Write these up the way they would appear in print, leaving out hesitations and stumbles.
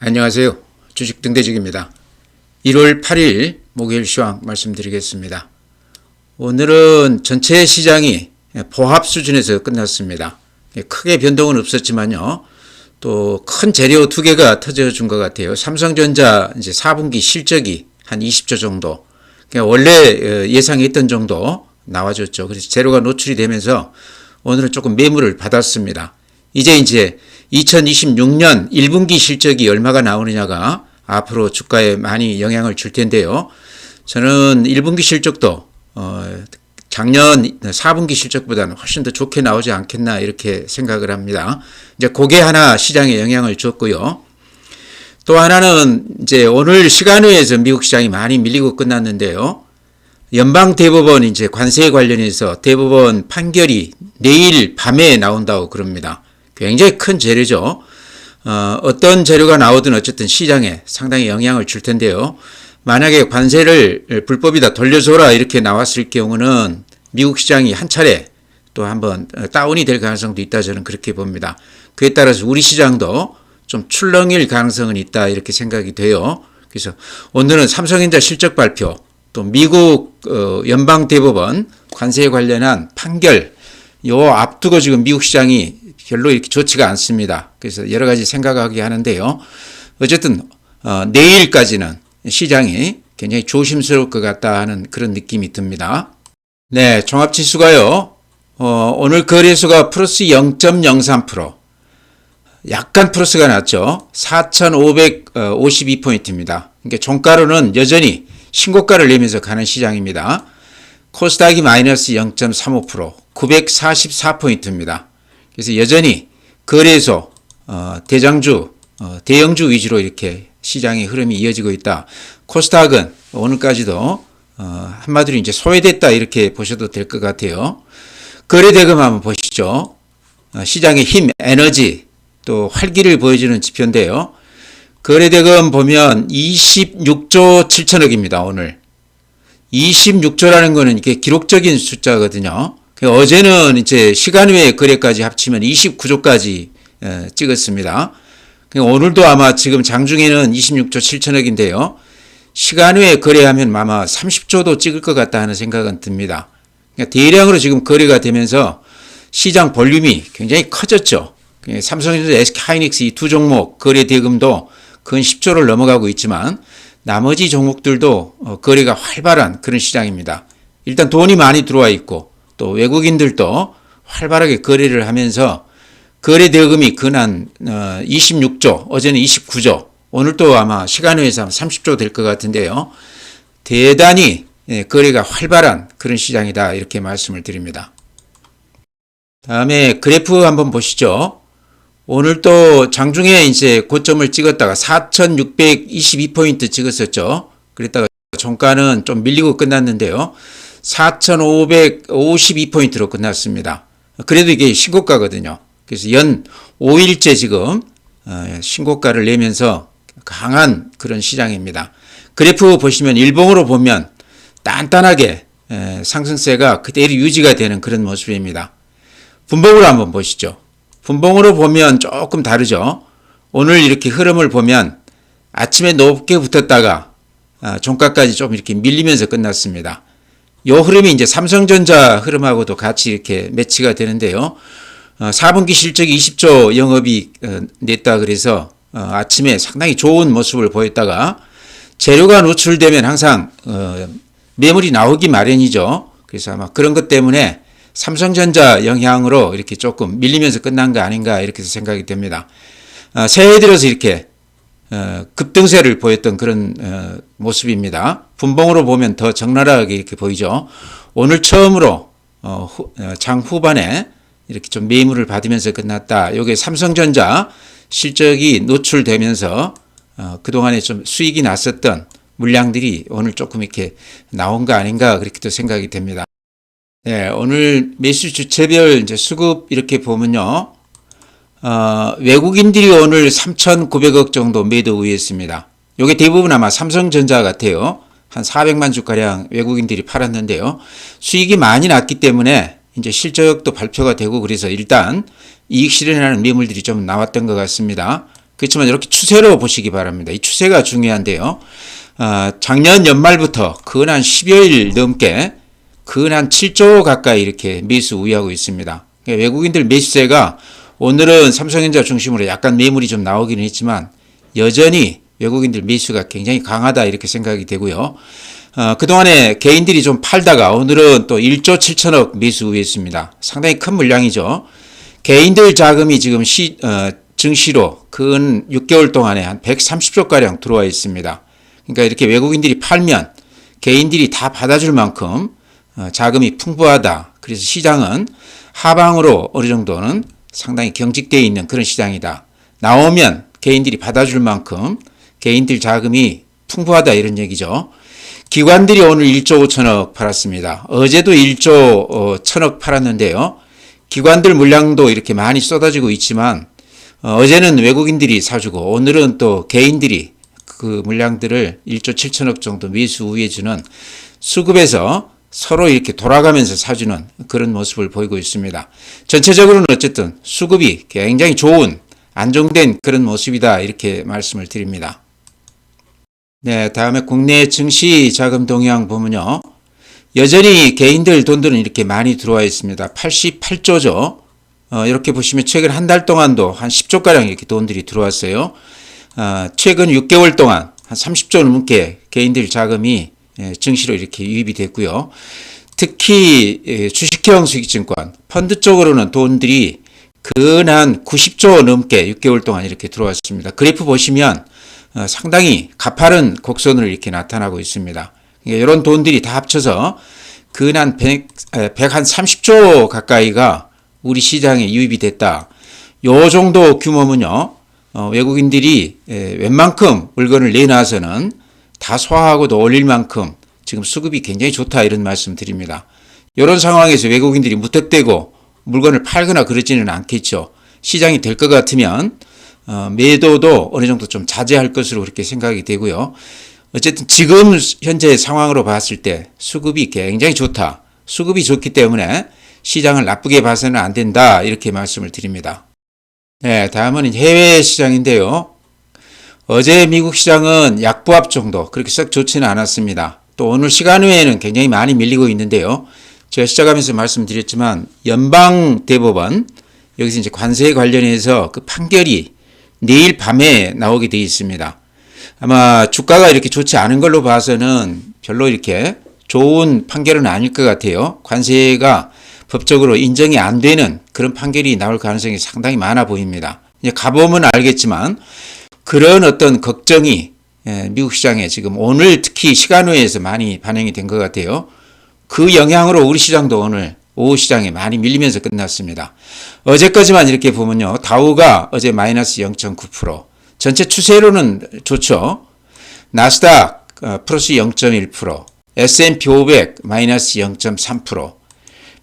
안녕하세요. 주식 등대직입니다. 1월 8일 목요일 시황 말씀드리겠습니다. 오늘은 전체 시장이 보합 수준에서 끝났습니다. 크게 변동은 없었지만요. 또 큰 재료 두 개가 터져준 것 같아요. 삼성전자 이제 4분기 실적이 한 20조 정도. 원래 예상했던 정도 나와줬죠. 그래서 재료가 노출이 되면서 오늘은 조금 매물을 받았습니다. 이제 2026년 1분기 실적이 얼마가 나오느냐가 앞으로 주가에 많이 영향을 줄 텐데요. 저는 1분기 실적도 작년 4분기 실적보다는 훨씬 더 좋게 나오지 않겠나 이렇게 생각을 합니다. 이제 그게 하나 시장에 영향을 줬고요. 또 하나는 이제 오늘 시간외에서 미국 시장이 많이 밀리고 끝났는데요. 연방대법원 이제 관세 관련해서 대법원 판결이 내일 밤에 나온다고 그럽니다. 굉장히 큰 재료죠. 어떤 재료가 나오든 어쨌든 시장에 상당히 영향을 줄 텐데요. 만약에 관세를 불법이다 돌려줘라 이렇게 나왔을 경우는 미국 시장이 한 차례 또 한번 다운이 될 가능성도 있다 저는 그렇게 봅니다. 그에 따라서 우리 시장도 좀 출렁일 가능성은 있다 이렇게 생각이 돼요. 그래서 오늘은 삼성전자 실적 발표 또 미국 연방대법원 관세에 관련한 판결 요 앞두고 지금 미국 시장이 별로 이렇게 좋지가 않습니다. 그래서 여러 가지 생각하게 하는데요. 어쨌든 내일까지는 시장이 굉장히 조심스러울 것 같다 하는 그런 느낌이 듭니다. 네, 종합지수가요. 오늘 거래소가 플러스 0.03%. 약간 플러스가 났죠. 4,552포인트입니다. 그러니까 종가로는 여전히 신고가를 내면서 가는 시장입니다. 코스닥이 마이너스 0.35%, 944포인트입니다. 그래서 여전히 거래소, 대장주, 대형주 위주로 이렇게 시장의 흐름이 이어지고 있다. 코스닥은 오늘까지도 한마디로 이제 소외됐다 이렇게 보셔도 될 것 같아요. 거래대금 한번 보시죠. 시장의 힘, 에너지, 또 활기를 보여주는 지표인데요. 거래대금 보면 26조 7천억입니다. 오늘 26조라는 거는 이게 기록적인 숫자거든요. 어제는 이제 시간 외 거래까지 합치면 29조까지 찍었습니다. 오늘도 아마 지금 장중에는 26조 7천억인데요. 시간 외 거래하면 아마 30조도 찍을 것 같다 하는 생각은 듭니다. 그러니까 대량으로 지금 거래가 되면서 시장 볼륨이 굉장히 커졌죠. 삼성전자, SK하이닉스 이 두 종목 거래 대금도 근 10조를 넘어가고 있지만 나머지 종목들도 거래가 활발한 그런 시장입니다. 일단 돈이 많이 들어와 있고 또 외국인들도 활발하게 거래를 하면서 거래 대금이 근한 26조, 어제는 29조, 오늘도 아마 시간외에서 30조 될 것 같은데요. 대단히 거래가 활발한 그런 시장이다 이렇게 말씀을 드립니다. 다음에 그래프 한번 보시죠. 오늘 또 장중에 이제 고점을 찍었다가 4,622포인트 찍었었죠. 그랬다가 종가는 좀 밀리고 끝났는데요. 4,552포인트로 끝났습니다. 그래도 이게 신고가거든요. 그래서 연 5일째 지금 신고가를 내면서 강한 그런 시장입니다. 그래프 보시면 일봉으로 보면 단단하게 상승세가 그대로 유지가 되는 그런 모습입니다. 분봉으로 한번 보시죠. 분봉으로 보면 조금 다르죠. 오늘 이렇게 흐름을 보면 아침에 높게 붙었다가 종가까지 좀 이렇게 밀리면서 끝났습니다. 요 흐름이 이제 삼성전자 흐름하고도 같이 이렇게 매치가 되는데요. 4분기 실적이 20조 영업이 냈다 그래서 아침에 상당히 좋은 모습을 보였다가 재료가 노출되면 항상 매물이 나오기 마련이죠. 그래서 아마 그런 것 때문에 삼성전자 영향으로 이렇게 조금 밀리면서 끝난 거 아닌가 이렇게 생각이 됩니다. 새해 들어서 이렇게 급등세를 보였던 그런 모습입니다. 분봉으로 보면 더 적나라하게 이렇게 보이죠. 오늘 처음으로 장 후반에 이렇게 좀 매물을 받으면서 끝났다. 이게 삼성전자 실적이 노출되면서 그동안에 좀 수익이 났었던 물량들이 오늘 조금 이렇게 나온 거 아닌가 그렇게 또 생각이 됩니다. 네, 오늘 매수 주체별 이제 수급 이렇게 보면요. 외국인들이 오늘 3,900억 정도 매도 우회했습니다. 이게 대부분 아마 삼성전자 같아요. 한 400만 주가량 외국인들이 팔았는데요. 수익이 많이 났기 때문에 이제 실적도 발표가 되고 그래서 일단 이익 실현하는 매물들이 좀 나왔던 것 같습니다. 그렇지만 이렇게 추세로 보시기 바랍니다. 이 추세가 중요한데요. 작년 연말부터 근 한 10여일 넘게 근 한 7조 가까이 이렇게 매수 우위하고 있습니다. 외국인들 매수세가 오늘은 삼성전자 중심으로 약간 매물이 좀 나오기는 했지만 여전히 외국인들 매수가 굉장히 강하다 이렇게 생각이 되고요. 그동안에 개인들이 좀 팔다가 오늘은 또 1조 7천억 매수 우위했습니다. 상당히 큰 물량이죠. 개인들 자금이 지금 증시로 근 6개월 동안에 한 130조가량 들어와 있습니다. 그러니까 이렇게 외국인들이 팔면 개인들이 다 받아줄 만큼 자금이 풍부하다. 그래서 시장은 하방으로 어느 정도는 상당히 경직되어 있는 그런 시장이다. 나오면 개인들이 받아줄 만큼 개인들 자금이 풍부하다 이런 얘기죠. 기관들이 오늘 1조 5천억 팔았습니다. 어제도 1조 1천억 팔았는데요. 기관들 물량도 이렇게 많이 쏟아지고 있지만 어제는 외국인들이 사주고 오늘은 또 개인들이 그 물량들을 1조 7천억 정도 매수 우위해주는 수급에서 서로 이렇게 돌아가면서 사주는 그런 모습을 보이고 있습니다. 전체적으로는 어쨌든 수급이 굉장히 좋은 안정된 그런 모습이다 이렇게 말씀을 드립니다. 네, 다음에 국내 증시 자금 동향 보면요. 여전히 개인들 돈들은 이렇게 많이 들어와 있습니다. 88조죠. 이렇게 보시면 최근 한 달 동안도 한 10조가량 이렇게 돈들이 들어왔어요. 최근 6개월 동안 한 30조 넘게 개인들 자금이 증시로 이렇게 유입이 됐고요. 특히 주식형 수익증권, 펀드 쪽으로는 돈들이 근 90조 넘게 6개월 동안 이렇게 들어왔습니다. 그래프 보시면 상당히 가파른 곡선으로 이렇게 나타나고 있습니다. 이런 돈들이 다 합쳐서 근 130조 가까이가 우리 시장에 유입이 됐다. 요 정도 규모면요. 외국인들이 웬만큼 물건을 내놔서는 다 소화하고 또 올릴 만큼 지금 수급이 굉장히 좋다 이런 말씀 드립니다. 이런 상황에서 외국인들이 무턱대고 물건을 팔거나 그러지는 않겠죠. 시장이 될 것 같으면 매도도 어느 정도 좀 자제할 것으로 그렇게 생각이 되고요. 어쨌든 지금 현재 상황으로 봤을 때 수급이 굉장히 좋다. 수급이 좋기 때문에 시장을 나쁘게 봐서는 안 된다 이렇게 말씀을 드립니다. 네, 다음은 해외 시장인데요. 어제 미국 시장은 약보합 정도 그렇게 썩 좋지는 않았습니다. 또 오늘 시간 외에는 굉장히 많이 밀리고 있는데요. 제가 시작하면서 말씀드렸지만 연방대법원 여기서 이제 관세에 관련해서 그 판결이 내일 밤에 나오게 되어 있습니다. 아마 주가가 이렇게 좋지 않은 걸로 봐서는 별로 이렇게 좋은 판결은 아닐 것 같아요. 관세가 법적으로 인정이 안 되는 그런 판결이 나올 가능성이 상당히 많아 보입니다. 이제 가보면 알겠지만 그런 어떤 걱정이 미국 시장에 지금 오늘 특히 시간 외에서 많이 반영이 된 것 같아요. 그 영향으로 우리 시장도 오늘 오후 시장에 많이 밀리면서 끝났습니다. 어제까지만 이렇게 보면요. 다우가 어제 마이너스 0.9%, 전체 추세로는 좋죠. 나스닥 플러스 0.1%, S&P 500 마이너스 0.3%,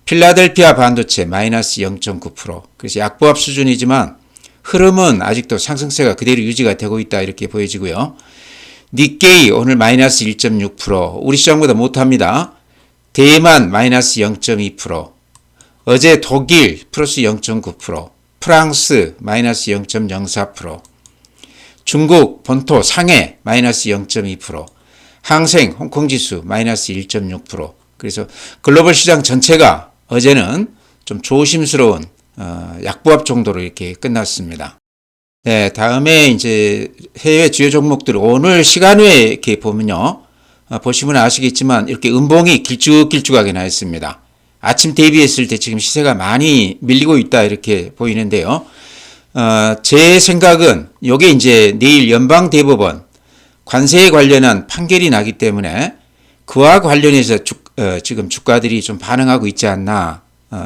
필라델피아 반도체 마이너스 0.9%. 그래서 약보합 수준이지만 흐름은 아직도 상승세가 그대로 유지가 되고 있다 이렇게 보여지고요. 니케이 오늘 마이너스 1.6%, 우리 시장보다 못합니다. 대만 마이너스 0.2%, 어제 독일 플러스 0.9%, 프랑스 마이너스 0.04%, 중국 본토 상해 마이너스 0.2%, 항생 홍콩지수 마이너스 1.6%. 그래서 글로벌 시장 전체가 어제는 좀 조심스러운 약보합 정도로 이렇게 끝났습니다. 네, 다음에 이제 해외 주요 종목들 오늘 시간 외에 이렇게 보면요. 보시면 아시겠지만 이렇게 음봉이 길쭉길쭉하게 나 있습니다. 아침 대비했을 때 지금 시세가 많이 밀리고 있다 이렇게 보이는데요. 제 생각은 이게 이제 내일 연방대법원 관세에 관련한 판결이 나기 때문에 그와 관련해서 지금 주가들이 좀 반응하고 있지 않나.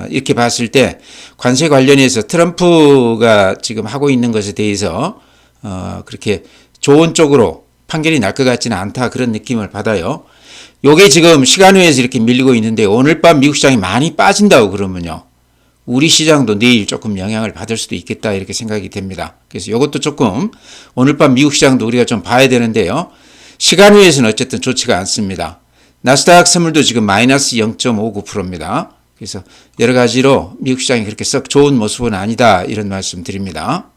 이렇게 봤을 때 관세 관련해서 트럼프가 지금 하고 있는 것에 대해서 그렇게 좋은 쪽으로 판결이 날 것 같지는 않다 그런 느낌을 받아요. 요게 지금 시간 외에서 이렇게 밀리고 있는데 오늘 밤 미국 시장이 많이 빠진다고 그러면요. 우리 시장도 내일 조금 영향을 받을 수도 있겠다 이렇게 생각이 됩니다. 그래서 이것도 조금 오늘 밤 미국 시장도 우리가 좀 봐야 되는데요. 시간 외에서는 어쨌든 좋지가 않습니다. 나스닥 선물도 지금 마이너스 0.59%입니다. 그래서 여러 가지로 미국 시장이 그렇게 썩 좋은 모습은 아니다 이런 말씀 드립니다.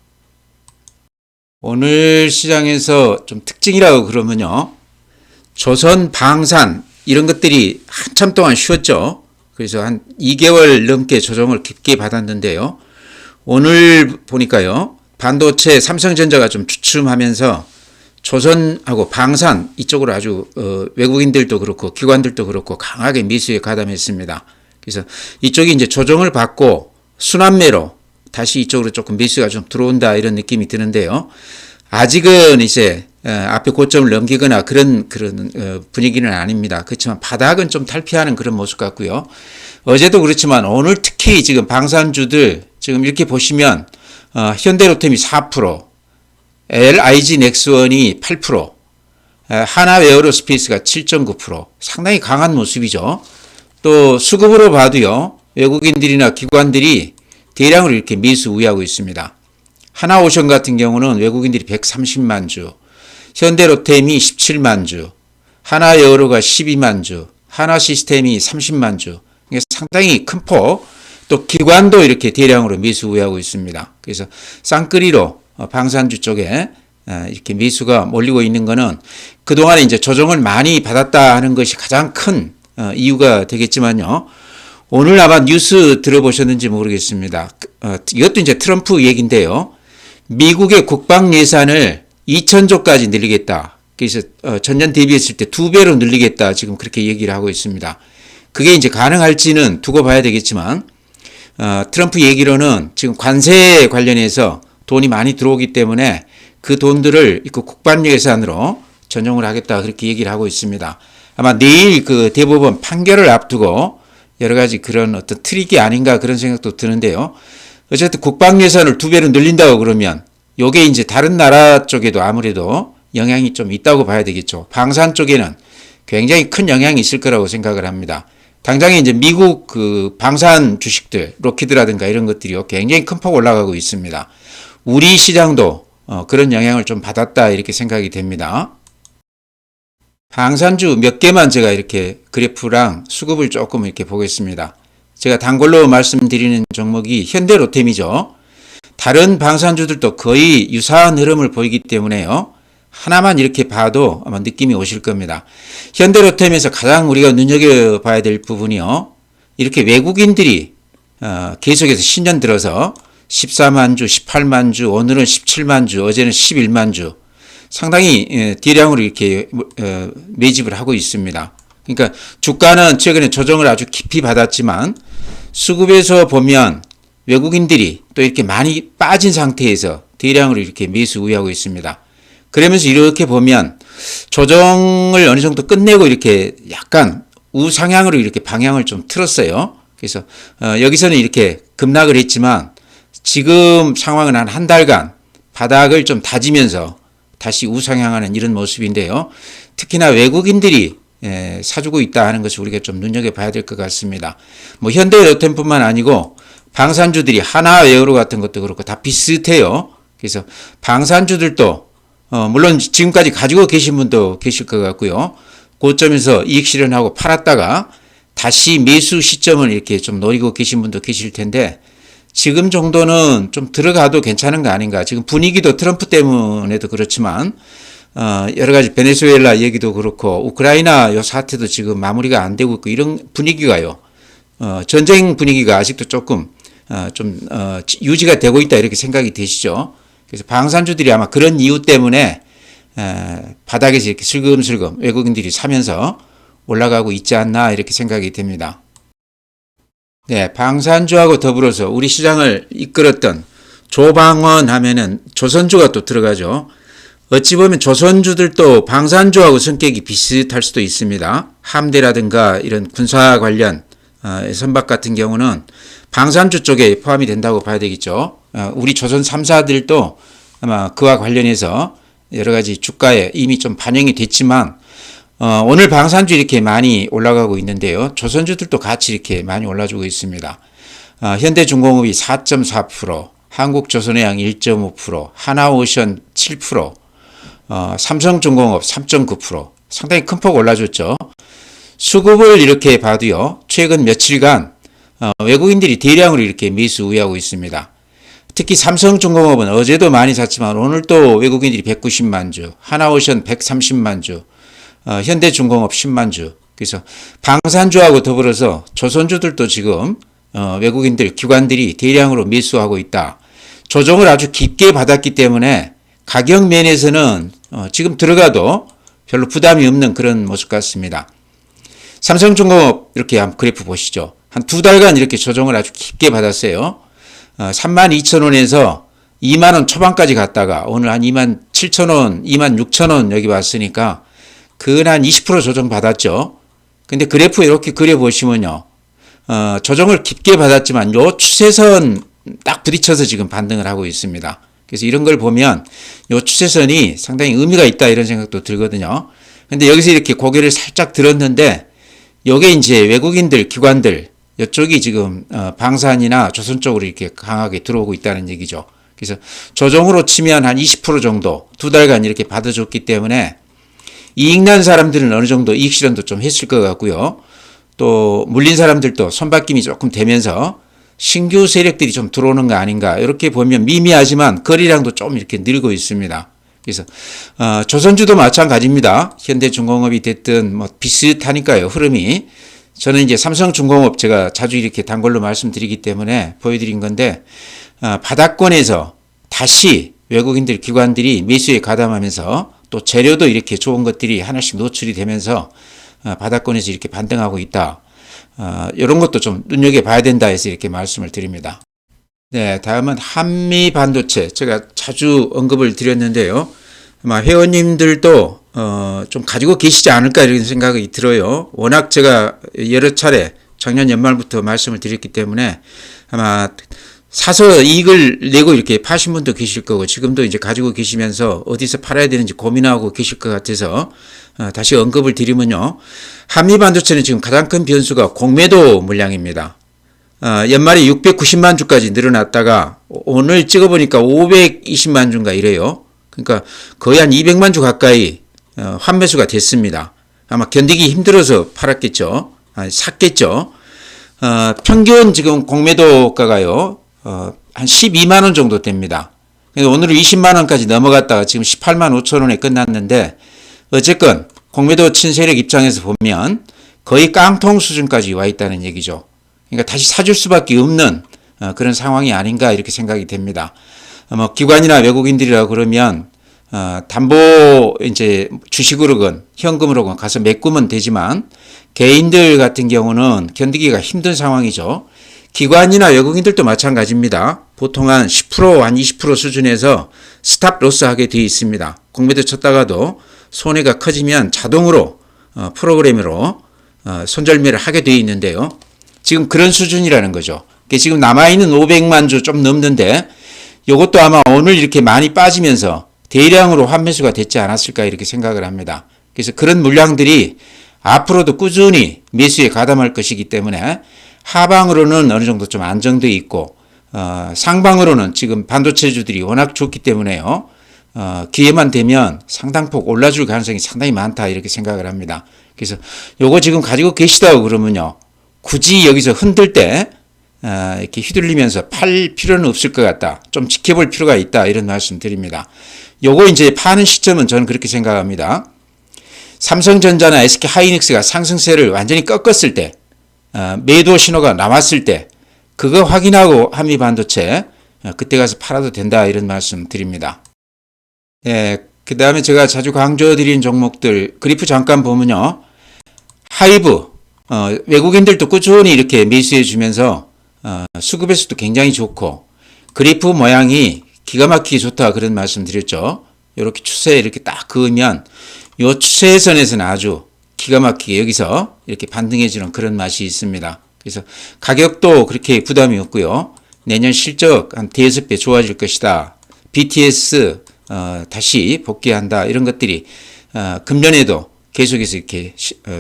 오늘 시장에서 좀 특징이라고 그러면요. 조선, 방산 이런 것들이 한참 동안 쉬었죠. 그래서 한 2개월 넘게 조정을 깊게 받았는데요. 오늘 보니까요. 반도체 삼성전자가 좀 주춤하면서 조선하고 방산 이쪽으로 아주 외국인들도 그렇고 기관들도 그렇고 강하게 매수에 가담했습니다. 그래서 이쪽이 이제 조정을 받고 순환매로 다시 이쪽으로 조금 매수가 좀 들어온다 이런 느낌이 드는데요. 아직은 이제 앞에 고점을 넘기거나 그런 분위기는 아닙니다. 그렇지만 바닥은 좀 탈피하는 그런 모습 같고요. 어제도 그렇지만 오늘 특히 지금 방산주들 지금 이렇게 보시면 현대로템이 4%, LIG 넥스원이 8%, 하나웨어로스페이스가 7.9% 상당히 강한 모습이죠. 또 수급으로 봐도요. 외국인들이나 기관들이 대량으로 이렇게 매수 우회하고 있습니다. 하나오션 같은 경우는 외국인들이 130만 주, 현대로템이 17만 주, 하나여어로가 12만 주, 하나시스템이 30만 주. 이게 상당히 큰 폭, 또 기관도 이렇게 대량으로 매수 우회하고 있습니다. 그래서 쌍끌이로 방산주 쪽에 이렇게 매수가 몰리고 있는 거는 그동안에 이제 조정을 많이 받았다 하는 것이 가장 큰 이유가 되겠지만요. 오늘 아마 뉴스 들어보셨는지 모르겠습니다. 이것도 이제 트럼프 얘기인데요. 미국의 국방 예산을 2,000조까지 늘리겠다. 그래서 전년 대비했을 때 2배로 늘리겠다. 지금 그렇게 얘기를 하고 있습니다. 그게 이제 가능할지는 두고 봐야 되겠지만 트럼프 얘기로는 지금 관세 관련해서 돈이 많이 들어오기 때문에 그 돈들을 국방 예산으로 전용을 하겠다. 그렇게 얘기를 하고 있습니다. 아마 내일 그 대법원 판결을 앞두고 여러 가지 그런 어떤 트릭이 아닌가 그런 생각도 드는데요. 어쨌든 국방 예산을 2배로 늘린다고 그러면 요게 이제 다른 나라 쪽에도 아무래도 영향이 좀 있다고 봐야 되겠죠. 방산 쪽에는 굉장히 큰 영향이 있을 거라고 생각을 합니다. 당장에 이제 미국 그 방산 주식들, 로키드라든가 이런 것들이요. 굉장히 큰 폭 올라가고 있습니다. 우리 시장도 그런 영향을 좀 받았다 이렇게 생각이 됩니다. 방산주 몇 개만 제가 이렇게 그래프랑 수급을 조금 이렇게 보겠습니다. 제가 단골로 말씀드리는 종목이 현대로템이죠. 다른 방산주들도 거의 유사한 흐름을 보이기 때문에요. 하나만 이렇게 봐도 아마 느낌이 오실 겁니다. 현대로템에서 가장 우리가 눈여겨봐야 될 부분이요. 이렇게 외국인들이 계속해서 신년 들어서 14만 주, 18만 주, 오늘은 17만 주, 어제는 11만 주 상당히 대량으로 이렇게 매집을 하고 있습니다. 그러니까 주가는 최근에 조정을 아주 깊이 받았지만 수급에서 보면 외국인들이 또 이렇게 많이 빠진 상태에서 대량으로 이렇게 매수 우회하고 있습니다. 그러면서 이렇게 보면 조정을 어느 정도 끝내고 이렇게 약간 우상향으로 이렇게 방향을 좀 틀었어요. 그래서 여기서는 이렇게 급락을 했지만 지금 상황은 한 달간 바닥을 좀 다지면서 다시 우상향하는 이런 모습인데요. 특히나 외국인들이 사주고 있다 하는 것을 우리가 좀 눈여겨봐야 될 것 같습니다. 뭐 현대로템뿐만 아니고 방산주들이 하나웨어로 같은 것도 그렇고 다 비슷해요. 그래서 방산주들도 물론 지금까지 가지고 계신 분도 계실 것 같고요. 고점에서 이익 실현하고 팔았다가 다시 매수 시점을 이렇게 좀 노리고 계신 분도 계실 텐데 지금 정도는 좀 들어가도 괜찮은 거 아닌가. 지금 분위기도 트럼프 때문에도 그렇지만 여러 가지 베네수엘라 얘기도 그렇고 우크라이나 요 사태도 지금 마무리가 안 되고 있고 이런 분위기가요. 전쟁 분위기가 아직도 조금 유지가 되고 있다 이렇게 생각이 되시죠. 그래서 방산주들이 아마 그런 이유 때문에 바닥에서 이렇게 슬금슬금 외국인들이 사면서 올라가고 있지 않나 이렇게 생각이 됩니다. 네, 방산주하고 더불어서 우리 시장을 이끌었던 조방원 하면은 조선주가 또 들어가죠. 어찌 보면 조선주들도 방산주하고 성격이 비슷할 수도 있습니다. 함대라든가 이런 군사 관련 선박 같은 경우는 방산주 쪽에 포함이 된다고 봐야 되겠죠. 우리 조선 3사들도 아마 그와 관련해서 여러 가지 주가에 이미 좀 반영이 됐지만 오늘 방산주 이렇게 많이 올라가고 있는데요. 조선주들도 같이 이렇게 많이 올라주고 있습니다. 현대중공업이 4.4%, 한국조선해양 1.5%, 하나오션 7%, 삼성중공업 3.9% 상당히 큰 폭 올라줬죠. 수급을 이렇게 봐도요. 최근 며칠간 외국인들이 대량으로 이렇게 매수 우회하고 있습니다. 특히 삼성중공업은 어제도 많이 샀지만 오늘 또 외국인들이 190만 주, 하나오션 130만 주, 현대중공업 10만 주. 그래서 방산주하고 더불어서 조선주들도 지금 외국인들, 기관들이 대량으로 매수하고 있다. 조정을 아주 깊게 받았기 때문에 가격 면에서는 지금 들어가도 별로 부담이 없는 그런 모습 같습니다. 삼성중공업 이렇게 한번 그래프 보시죠. 한 두 달간 이렇게 조정을 아주 깊게 받았어요. 32,000원에서 2만원 초반까지 갔다가 오늘 한 27,000원, 26,000원 여기 왔으니까 근 한 20% 조정 받았죠. 근데 그래프 이렇게 그려보시면요. 조정을 깊게 받았지만 요 추세선 딱 부딪혀서 지금 반등을 하고 있습니다. 그래서 이런 걸 보면 요 추세선이 상당히 의미가 있다 이런 생각도 들거든요. 근데 여기서 이렇게 고개를 살짝 들었는데 요게 이제 외국인들, 기관들 이쪽이 지금 방산이나 조선 쪽으로 이렇게 강하게 들어오고 있다는 얘기죠. 그래서 조정으로 치면 한 20% 정도 두 달간 이렇게 받아줬기 때문에 이익 난 사람들은 어느 정도 이익 실현도 좀 했을 것 같고요. 또 물린 사람들도 손바뀜이 조금 되면서 신규 세력들이 좀 들어오는 거 아닌가 이렇게 보면 미미하지만 거래량도 좀 이렇게 늘고 있습니다. 그래서 조선주도 마찬가지입니다. 현대중공업이 됐든 뭐 비슷하니까요, 흐름이. 저는 이제 삼성중공업 제가 자주 이렇게 단골로 말씀드리기 때문에 보여드린 건데 바닥권에서 다시 외국인들, 기관들이 매수에 가담하면서 또 재료도 이렇게 좋은 것들이 하나씩 노출이 되면서 바닥권에서 이렇게 반등하고 있다. 이런 것도 좀 눈여겨봐야 된다 해서 이렇게 말씀을 드립니다. 네, 다음은 한미 반도체. 제가 자주 언급을 드렸는데요. 아마 회원님들도 좀 가지고 계시지 않을까 이런 생각이 들어요. 워낙 제가 여러 차례 작년 연말부터 말씀을 드렸기 때문에 아마 사서 이익을 내고 이렇게 파신 분도 계실 거고 지금도 이제 가지고 계시면서 어디서 팔아야 되는지 고민하고 계실 것 같아서 다시 언급을 드리면요. 한미 반도체는 지금 가장 큰 변수가 공매도 물량입니다. 연말에 690만 주까지 늘어났다가 오늘 찍어보니까 520만 주인가 이래요. 그러니까 거의 한 200만 주 가까이 환매수가 됐습니다. 아마 견디기 힘들어서 팔았겠죠. 샀겠죠. 평균 지금 공매도가가요. 한 12만 원 정도 됩니다. 오늘은 20만 원까지 넘어갔다가 지금 18만 5천 원에 끝났는데 어쨌건 공매도 친 세력 입장에서 보면 거의 깡통 수준까지 와 있다는 얘기죠. 그러니까 다시 사줄 수밖에 없는 그런 상황이 아닌가 이렇게 생각이 됩니다. 뭐 기관이나 외국인들이라 그러면 담보 이제 주식으로건 현금으로건 가서 메꾸면 되지만 개인들 같은 경우는 견디기가 힘든 상황이죠. 기관이나 외국인들도 마찬가지입니다. 보통 한 10%, 한 20% 수준에서 스탑 로스 하게 되어 있습니다. 공매도 쳤다가도 손해가 커지면 자동으로 프로그램으로 손절매를 하게 되어 있는데요. 지금 그런 수준이라는 거죠. 지금 남아있는 500만 주 좀 넘는데 이것도 아마 오늘 이렇게 많이 빠지면서 대량으로 환매수가 됐지 않았을까 이렇게 생각을 합니다. 그래서 그런 물량들이 앞으로도 꾸준히 매수에 가담할 것이기 때문에 하방으로는 어느 정도 좀 안정되어 있고 상방으로는 지금 반도체주들이 워낙 좋기 때문에요. 기회만 되면 상당폭 올라줄 가능성이 상당히 많다 이렇게 생각을 합니다. 그래서 요거 지금 가지고 계시다고 그러면요. 굳이 여기서 흔들 때 이렇게 휘둘리면서 팔 필요는 없을 것 같다. 좀 지켜볼 필요가 있다. 이런 말씀 드립니다. 요거 이제 파는 시점은 저는 그렇게 생각합니다. 삼성전자나 SK하이닉스가 상승세를 완전히 꺾었을 때 매도 신호가 나왔을 때 그거 확인하고 한미반도체 그때 가서 팔아도 된다 이런 말씀 드립니다. 네, 그 다음에 제가 자주 강조드린 종목들 그래프 잠깐 보면요. 하이브 외국인들도 꾸준히 이렇게 매수해 주면서 수급에서도 굉장히 좋고 그래프 모양이 기가 막히게 좋다 그런 말씀 드렸죠. 이렇게 추세에 이렇게 딱 그으면 이 추세선에서는 아주 기가 막히게 여기서 이렇게 반등해주는 그런 맛이 있습니다. 그래서 가격도 그렇게 부담이 없고요. 내년 실적 한 대여섯 배 좋아질 것이다. BTS 다시 복귀한다. 이런 것들이 금년에도 계속해서 이렇게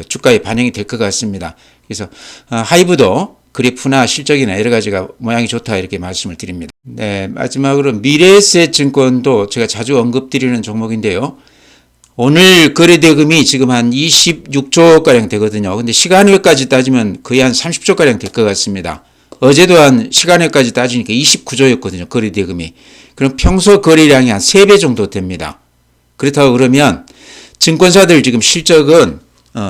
주가에 반영이 될 것 같습니다. 그래서 하이브도 그래프나 실적이나 여러 가지가 모양이 좋다 이렇게 말씀을 드립니다. 네, 마지막으로 미래에셋증권도 제가 자주 언급드리는 종목인데요. 오늘 거래대금이 지금 한 26조가량 되거든요. 근데 시간을까지 따지면 거의 한 30조가량 될 것 같습니다. 어제도 한 시간에까지 따지니까 29조였거든요. 거래 대금이. 그럼 평소 거래량이 한 3배 정도 됩니다. 그렇다고 그러면 증권사들 지금 실적은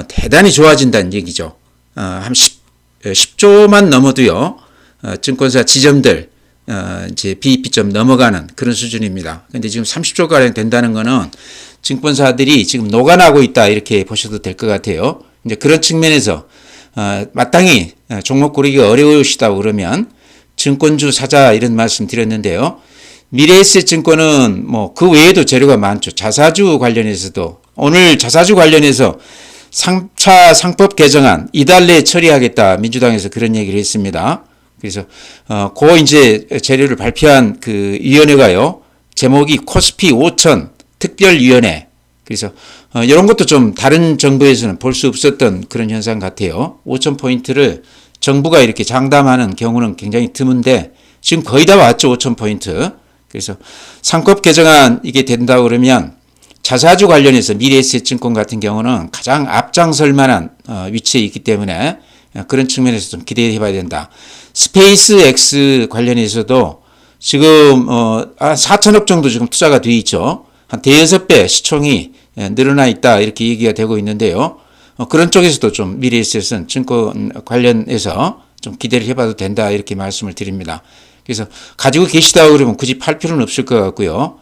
대단히 좋아진다는 얘기죠. 한 10조만 넘어도요. 증권사 지점들 이제 BEP점 넘어가는 그런 수준입니다. 근데 지금 30조가량 된다는 거는 증권사들이 지금 녹아나고 있다 이렇게 보셔도 될 것 같아요. 이제 그런 측면에서 마땅히 종목 고르기가 어려우시다고 그러면 증권주 사자 이런 말씀 드렸는데요. 미래에셋증권은 뭐 그 외에도 재료가 많죠. 자사주 관련해서도 오늘 자사주 관련해서 3차 상법 개정안 이달 내에 처리하겠다 민주당에서 그런 얘기를 했습니다. 그래서 그 이제 재료를 발표한 그 위원회가요. 제목이 코스피 5천 특별위원회. 그래서 이런 것도 좀 다른 정부에서는 볼 수 없었던 그런 현상 같아요. 5,000포인트를 정부가 이렇게 장담하는 경우는 굉장히 드문데 지금 거의 다 왔죠. 5,000포인트. 그래서 상법 개정안 이게 된다고 그러면 자사주 관련해서 미래에셋증권 같은 경우는 가장 앞장설 만한 위치에 있기 때문에 그런 측면에서 좀 기대해 봐야 된다. 스페이스X 관련해서도 지금 4천억 정도 지금 투자가 돼 있죠. 한 대여섯 배 시총이 늘어나 있다 이렇게 얘기가 되고 있는데요. 그런 쪽에서도 좀 미래에셋은 증권 관련해서 좀 기대를 해봐도 된다 이렇게 말씀을 드립니다. 그래서 가지고 계시다고 그러면 굳이 팔 필요는 없을 것 같고요.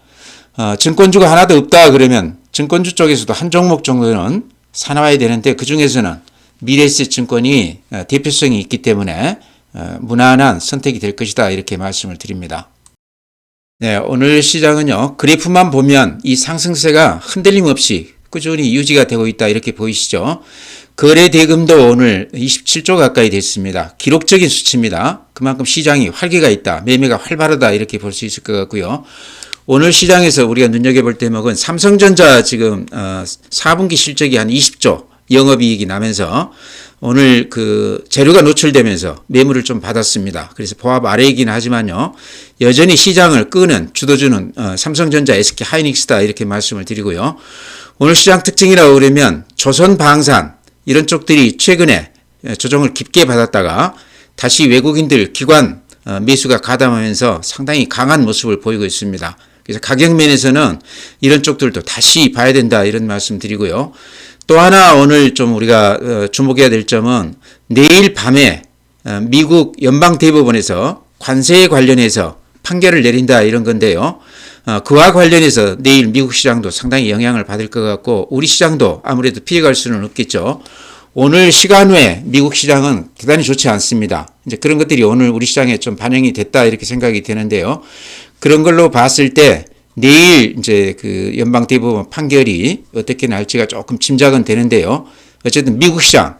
증권주가 하나도 없다 그러면 증권주 쪽에서도 한 종목 정도는 사놔야 되는데 그 중에서는 미래에셋증권이 대표성이 있기 때문에 무난한 선택이 될 것이다 이렇게 말씀을 드립니다. 네, 오늘 시장은요. 그래프만 보면 이 상승세가 흔들림 없이 꾸준히 유지가 되고 있다 이렇게 보이시죠. 거래 대금도 오늘 27조 가까이 됐습니다. 기록적인 수치입니다. 그만큼 시장이 활기가 있다. 매매가 활발하다 이렇게 볼 수 있을 것 같고요. 오늘 시장에서 우리가 눈여겨볼 대목은 삼성전자 지금 4분기 실적이 한 20조 영업이익이 나면서 오늘 그 재료가 노출되면서 매물을 좀 받았습니다. 그래서 보합 아래이긴 하지만요. 여전히 시장을 끄는 주도주는 삼성전자, SK하이닉스다 이렇게 말씀을 드리고요. 오늘 시장 특징이라고 그러면 조선방산 이런 쪽들이 최근에 조정을 깊게 받았다가 다시 외국인들 기관 매수가 가담하면서 상당히 강한 모습을 보이고 있습니다. 그래서 가격면에서는 이런 쪽들도 다시 봐야 된다 이런 말씀 드리고요. 또 하나 오늘 좀 우리가 주목해야 될 점은 내일 밤에 미국 연방대법원에서 관세에 관련해서 판결을 내린다 이런 건데요. 그와 관련해서 내일 미국 시장도 상당히 영향을 받을 것 같고 우리 시장도 아무래도 피해갈 수는 없겠죠. 오늘 시간 외에 미국 시장은 대단히 좋지 않습니다. 이제 그런 것들이 오늘 우리 시장에 좀 반영이 됐다 이렇게 생각이 되는데요. 그런 걸로 봤을 때 내일 이제 그 연방대법원 판결이 어떻게 날지가 조금 짐작은 되는데요. 어쨌든 미국 시장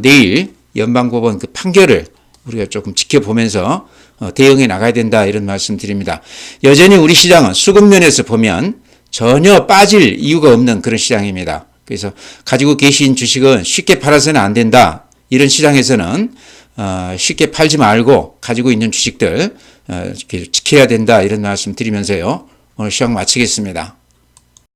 내일 연방법원 그 판결을 우리가 조금 지켜보면서 대응해 나가야 된다 이런 말씀 드립니다. 여전히 우리 시장은 수급면에서 보면 전혀 빠질 이유가 없는 그런 시장입니다. 그래서 가지고 계신 주식은 쉽게 팔아서는 안 된다. 이런 시장에서는 쉽게 팔지 말고 가지고 있는 주식들 지켜야 된다 이런 말씀 드리면서요. 오늘 시황 마치겠습니다.